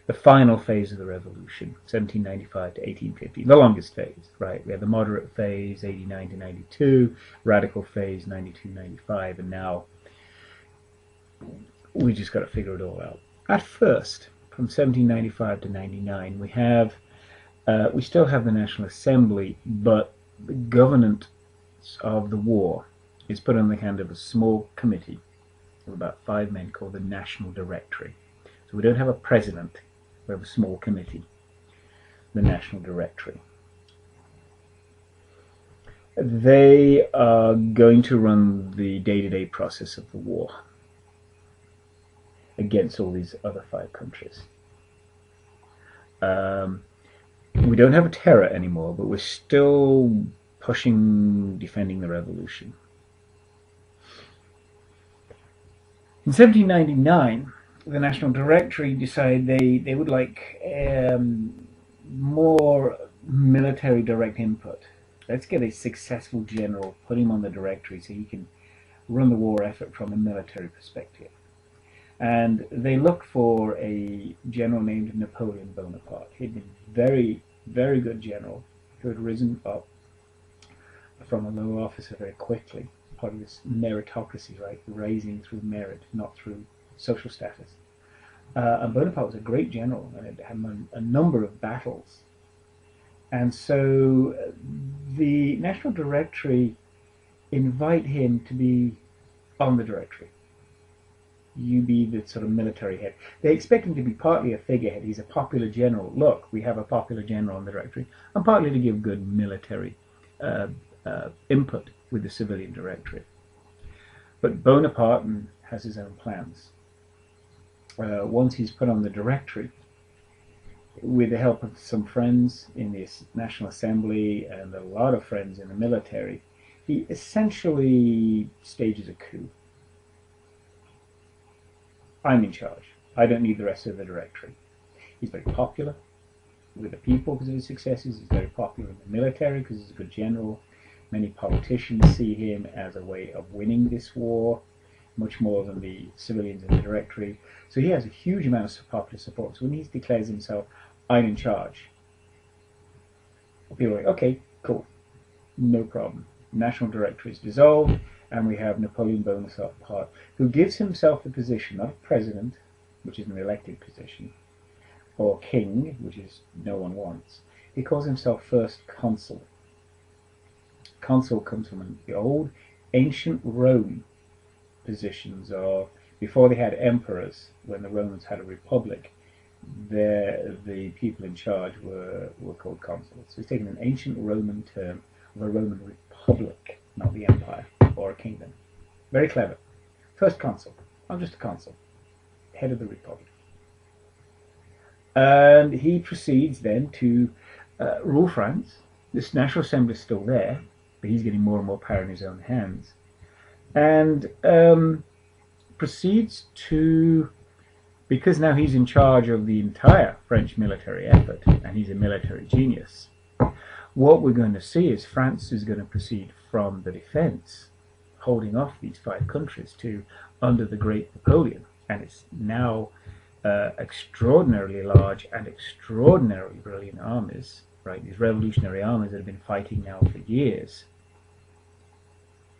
the final phase of the revolution, 1795 to 1850, the longest phase, right? We had the moderate phase, 89 to 92, radical phase, 92-95, and now we just got to figure it all out. At first, from 1795 to 99, we still have the National Assembly, but the governance of the war is put in the hand of a small committee of about 5 men called the National Directory. So we don't have a president, we have a small committee, the National Directory. They are going to run the day-to-day process of the war against all these other 5 countries. We don't have a terror anymore, but we're still defending the revolution. In 1799, the National Directory decided they would like more military direct input. Let's get a successful general, put him on the directory so he can run the war effort from a military perspective. And they looked for a general named Napoleon Bonaparte. He'd been very, very good general who had risen up from a low officer very quickly. Part of this meritocracy, right? Rising through merit, not through social status. And Bonaparte was a great general and had a number of battles. And so the National Directory invite him to be on the directory. You be the sort of military head. They expect him to be partly a figurehead. He's a popular general. Look, we have a popular general on the directory. And partly to give good military input with the civilian directory. But Bonaparte has his own plans. Once he's put on the directory, with the help of some friends in the National Assembly and a lot of friends in the military, he essentially stages a coup. I'm in charge. I don't need the rest of the directory. He's very popular with the people because of his successes. He's very popular in the military because he's a good general. Many politicians see him as a way of winning this war, much more than the civilians in the directory. So he has a huge amount of popular support. So when he declares himself, I'm in charge, people are like, okay, cool, no problem. National Directory is dissolved, and we have Napoleon Bonaparte, who gives himself the position of president, which is an elected position, or king, which is no one wants. He calls himself first consul. Consul comes from the old ancient Rome positions of, before they had emperors, when the Romans had a republic, the people in charge were called consuls. So he's taken an ancient Roman term of a Roman republic, not the empire or a kingdom. Very clever. First consul, not just a consul, head of the republic. And he proceeds then to rule France. This National Assembly is still there, but he's getting more and more power in his own hands. And proceeds to, because now he's in charge of the entire French military effort, and he's a military genius, what we're going to see is France is going to proceed from the defense, holding off these 5 countries, to under the great Napoleon. And it's now extraordinarily large and extraordinarily brilliant armies, right? These revolutionary armies that have been fighting now for years,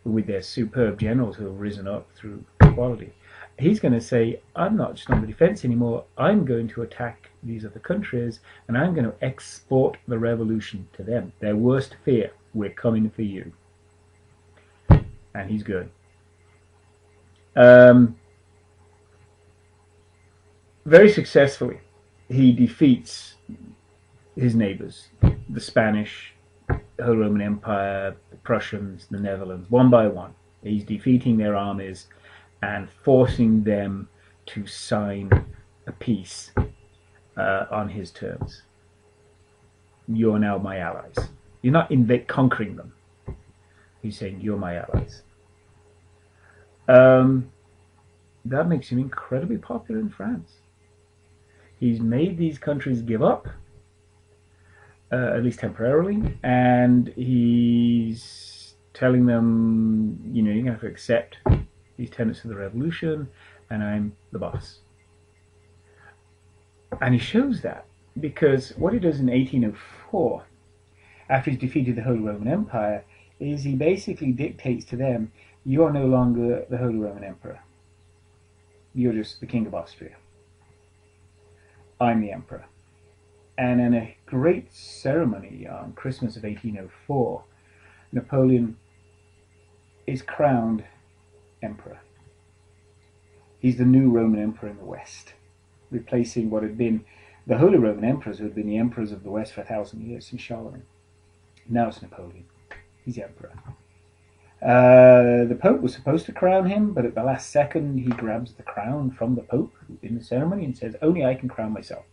with their superb generals who have risen up through quality. He's going to say, I'm not just on the defense anymore, I'm going to attack these other countries, and I'm going to export the revolution to them. Their worst fear, we're coming for you. And he's good. Very successfully, he defeats his neighbors, the Spanish, the whole Roman Empire, the Prussians, the Netherlands, one by one. He's defeating their armies and forcing them to sign a peace on his terms. You're now my allies. You're not conquering them. He's saying, you're my allies. That makes him incredibly popular in France. He's made these countries give up, at least temporarily, and he's telling them, you're going to have to accept these tenets of the revolution, and I'm the boss. And he shows that because what he does in 1804, after he's defeated the Holy Roman Empire, is he basically dictates to them, you are no longer the Holy Roman Emperor. You're just the King of Austria. I'm the Emperor. And in a great ceremony on Christmas of 1804, Napoleon is crowned Emperor. He's the new Roman Emperor in the West, replacing what had been the Holy Roman Emperors, who had been the emperors of the West for 1,000 years since Charlemagne. Now it's Napoleon. He's Emperor. The Pope was supposed to crown him, but at the last second he grabs the crown from the Pope in the ceremony and says, only I can crown myself.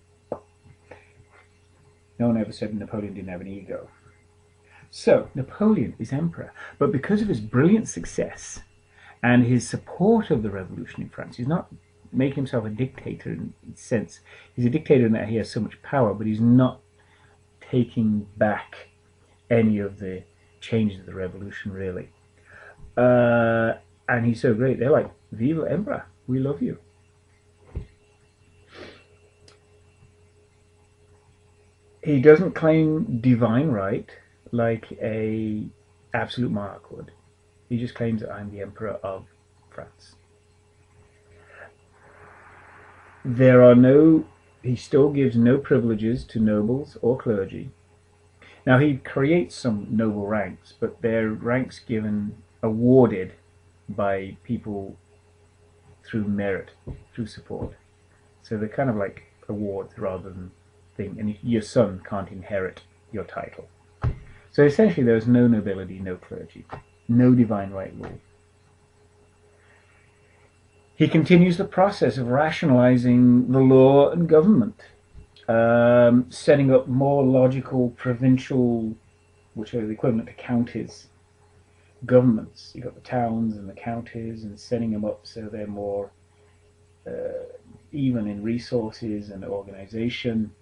No one ever said Napoleon didn't have an ego. So, Napoleon is Emperor, but because of his brilliant success and his support of the revolution in France, he's not making himself a dictator in the sense. He's a dictator in that he has so much power, but he's not taking back any of the changes of the revolution, really. And he's so great. They're like, Viva Emperor, we love you. He doesn't claim divine right like a absolute monarch would. He just claims that I'm the Emperor of France. He still gives no privileges to nobles or clergy. Now he creates some noble ranks, but they're ranks awarded by people through merit, through support. So they're kind of like awards rather than thing. And your son can't inherit your title. So essentially there's no nobility, no clergy, no divine right rule. He continues the process of rationalizing the law and government, setting up more logical provincial, which are the equivalent to counties, governments. You've got the towns and the counties, and setting them up so they're more even in resources and organization.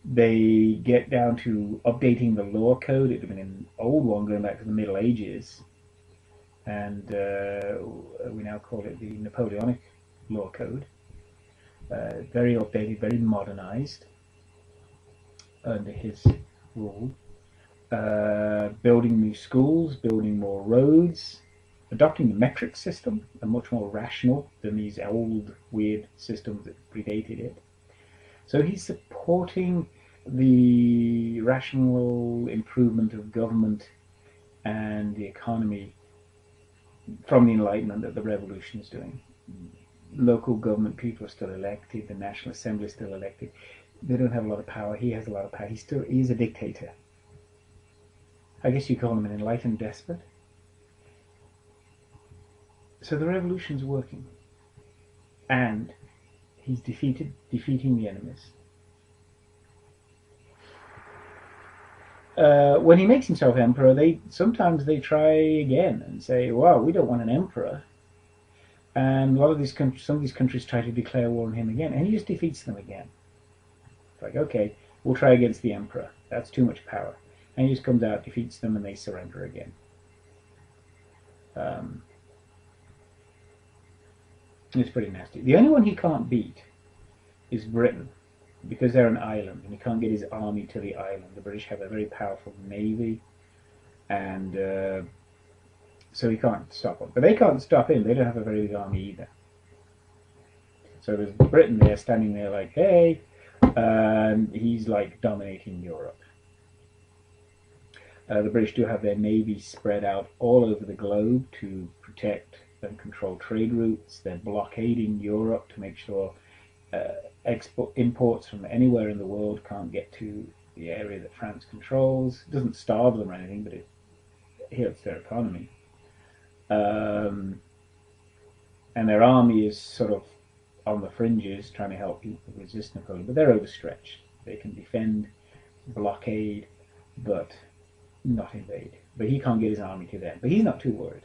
They get down to updating the law code. It had been an old one going back to the Middle Ages, and we now call it the Napoleonic Law Code. Very updated, very modernized under his rule. Building new schools, building more roads, adopting the metric system, and much more rational than these old weird systems that predated it. So he's supporting the rational improvement of government and the economy from the Enlightenment that the revolution is doing. Local government people are still elected, the National Assembly is still elected. They don't have a lot of power. He has a lot of power. He's a dictator. I guess you call him an enlightened despot. So the revolution's working. And he's defeating the enemies. When he makes himself emperor, sometimes they try again and say, "Wow, we don't want an emperor." And some of these countries try to declare war on him again, and he just defeats them again. It's like, okay, we'll try against the emperor. That's too much power. And he just comes out, defeats them, and they surrender again. It's pretty nasty. The only one he can't beat is Britain, because they're an island, and he can't get his army to the island. The British have a very powerful navy, and so he can't stop them. But they can't stop him. They don't have a very big army either. So there's Britain there, standing there like, hey, and he's like dominating Europe. The British do have their navy spread out all over the globe to protect and control trade routes. They're blockading Europe to make sure imports from anywhere in the world can't get to the area that France controls. It doesn't starve them or anything, but it hurts their economy. And their army is sort of on the fringes, trying to help people resist Napoleon, but they're overstretched. They can defend, blockade, but not invade. But he can't get his army to them. But he's not too worried.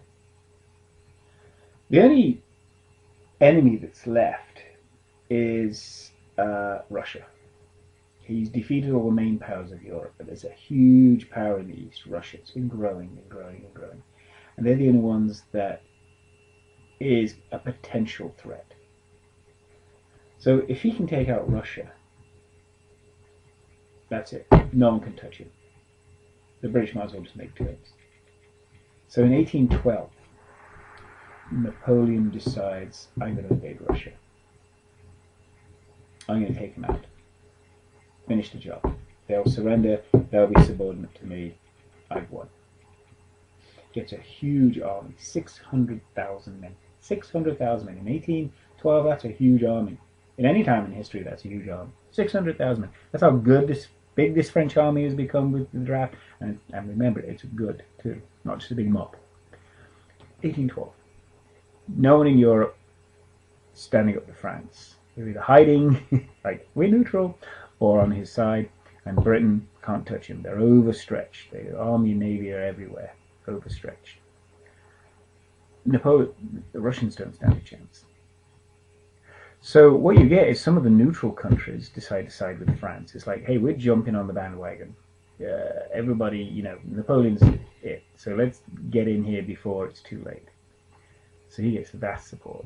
The only enemy that's left is Russia. He's defeated all the main powers of Europe, but there's a huge power in the east, Russia. It's been growing and growing and growing. And they're the only ones that is a potential threat. So if he can take out Russia, That's it. No one can touch him. The British might as well just make terms. So in 1812, Napoleon decides, I'm going to invade Russia. I'm going to take them out. Finish the job. They'll surrender. They'll be subordinate to me. I've won. Gets a huge army, 600,000 men. 600,000 men. In 1812, that's a huge army. In any time in history, that's a huge army. 600,000 men. That's how big this French army has become with the draft. And remember, it's good too, not just a big mob. 1812. No one in Europe standing up to France. They're either hiding, like we're neutral, or on his side. And Britain can't touch him. They're overstretched. The army and navy are everywhere. Overstretched. The Russians don't stand a chance. So what you get is some of the neutral countries decide to side with France. It's like, hey, we're jumping on the bandwagon. Everybody, Napoleon's it. So let's get in here before it's too late. So he gets vast support.